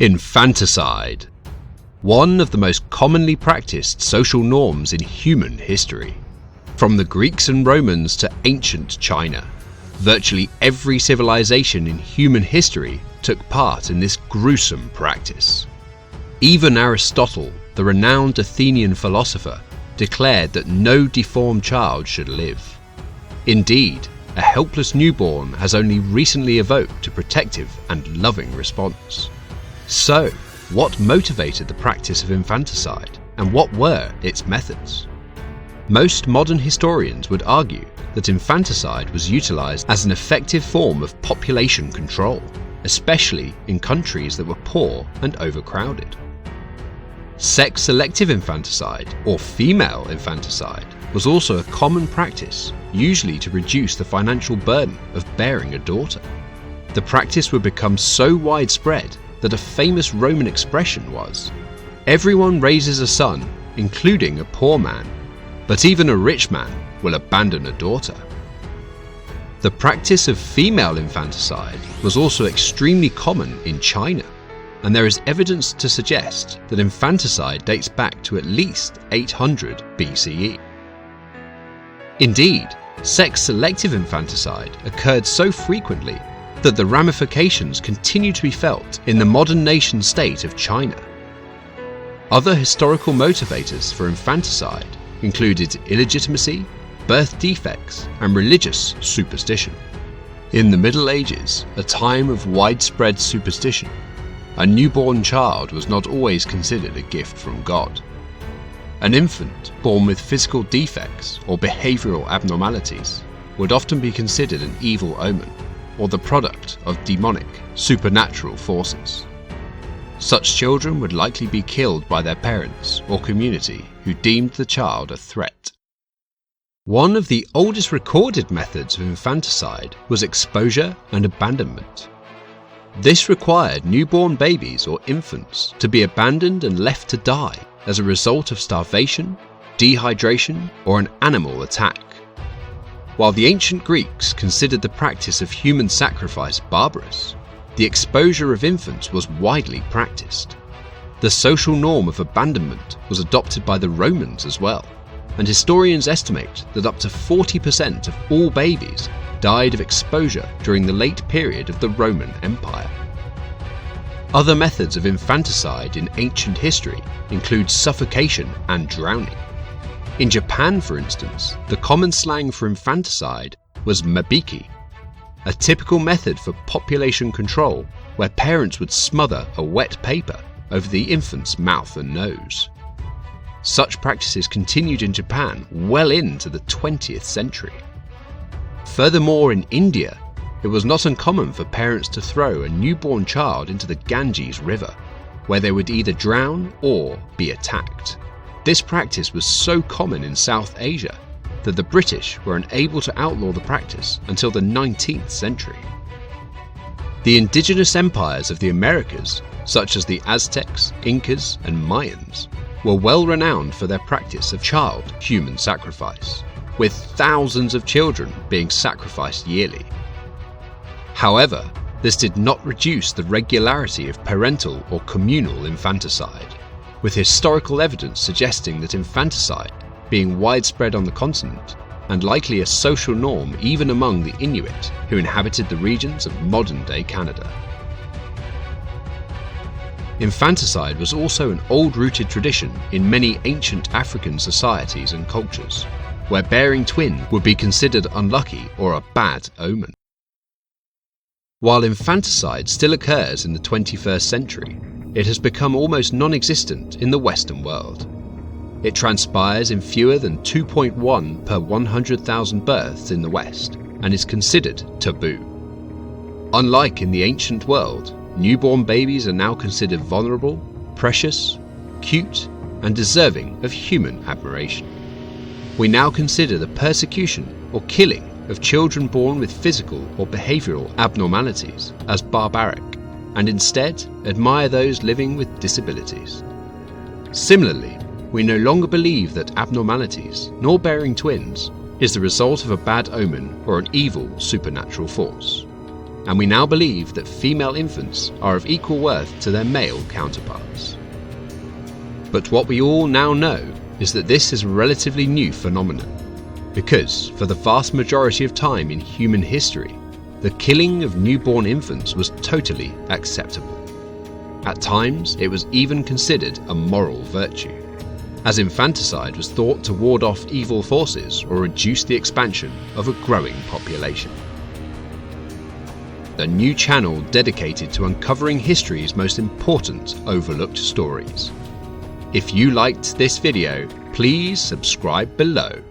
Infanticide. One of the most commonly practiced social norms in human history. From the Greeks and Romans to ancient China, virtually every civilization in human history took part in this gruesome practice. Even Aristotle, the renowned Athenian philosopher, declared that no deformed child should live. Indeed, a helpless newborn has only recently evoked a protective and loving response. So, what motivated the practice of infanticide, and what were its methods? Most modern historians would argue that infanticide was utilized as an effective form of population control, especially in countries that were poor and overcrowded. Sex-selective infanticide, or female infanticide, was also a common practice, usually to reduce the financial burden of bearing a daughter. The practice would become so widespread that a famous Roman expression was, "Everyone raises a son, including a poor man, but even a rich man will abandon a daughter." The practice of female infanticide was also extremely common in China, and there is evidence to suggest that infanticide dates back to at least 800 BCE. Indeed, sex-selective infanticide occurred so frequently that the ramifications continue to be felt in the modern nation-state of China. Other historical motivators for infanticide included illegitimacy, birth defects, and religious superstition. In the Middle Ages, a time of widespread superstition, a newborn child was not always considered a gift from God. An infant born with physical defects or behavioral abnormalities would often be considered an evil omen, or the product of demonic, supernatural forces. Such children would likely be killed by their parents or community who deemed the child a threat. One of the oldest recorded methods of infanticide was exposure and abandonment. This required newborn babies or infants to be abandoned and left to die as a result of starvation, dehydration, or an animal attack. While the ancient Greeks considered the practice of human sacrifice barbarous, the exposure of infants was widely practiced. The social norm of abandonment was adopted by the Romans as well, and historians estimate that up to 40% of all babies died of exposure during the late period of the Roman Empire. Other methods of infanticide in ancient history include suffocation and drowning. In Japan, for instance, the common slang for infanticide was mabiki, a typical method for population control where parents would smother a wet paper over the infant's mouth and nose. Such practices continued in Japan well into the 20th century. Furthermore, in India, it was not uncommon for parents to throw a newborn child into the Ganges River, where they would either drown or be attacked. This practice was so common in South Asia that the British were unable to outlaw the practice until the 19th century. The indigenous empires of the Americas, such as the Aztecs, Incas, and Mayans, were well renowned for their practice of child human sacrifice, with thousands of children being sacrificed yearly. However, this did not reduce the regularity of parental or communal infanticide, with historical evidence suggesting that infanticide being widespread on the continent and likely a social norm even among the Inuit who inhabited the regions of modern-day Canada. Infanticide was also an old-rooted tradition in many ancient African societies and cultures, where bearing twins would be considered unlucky or a bad omen. While infanticide still occurs in the 21st century, it has become almost non-existent in the Western world. It transpires in fewer than 2.1 per 100,000 births in the West and is considered taboo. Unlike in the ancient world, newborn babies are now considered vulnerable, precious, cute, and deserving of human admiration. We now consider the persecution or killing of children born with physical or behavioral abnormalities as barbaric, and instead admire those living with disabilities. Similarly, we no longer believe that abnormalities, nor bearing twins, is the result of a bad omen or an evil supernatural force. and we now believe that female infants are of equal worth to their male counterparts. But what we all now know is that this is a relatively new phenomenon, because for the vast majority of time in human history, the killing of newborn infants was totally acceptable. At times, it was even considered a moral virtue, as infanticide was thought to ward off evil forces or reduce the expansion of a growing population. A new channel dedicated to uncovering history's most important overlooked stories. If you liked this video, please subscribe below.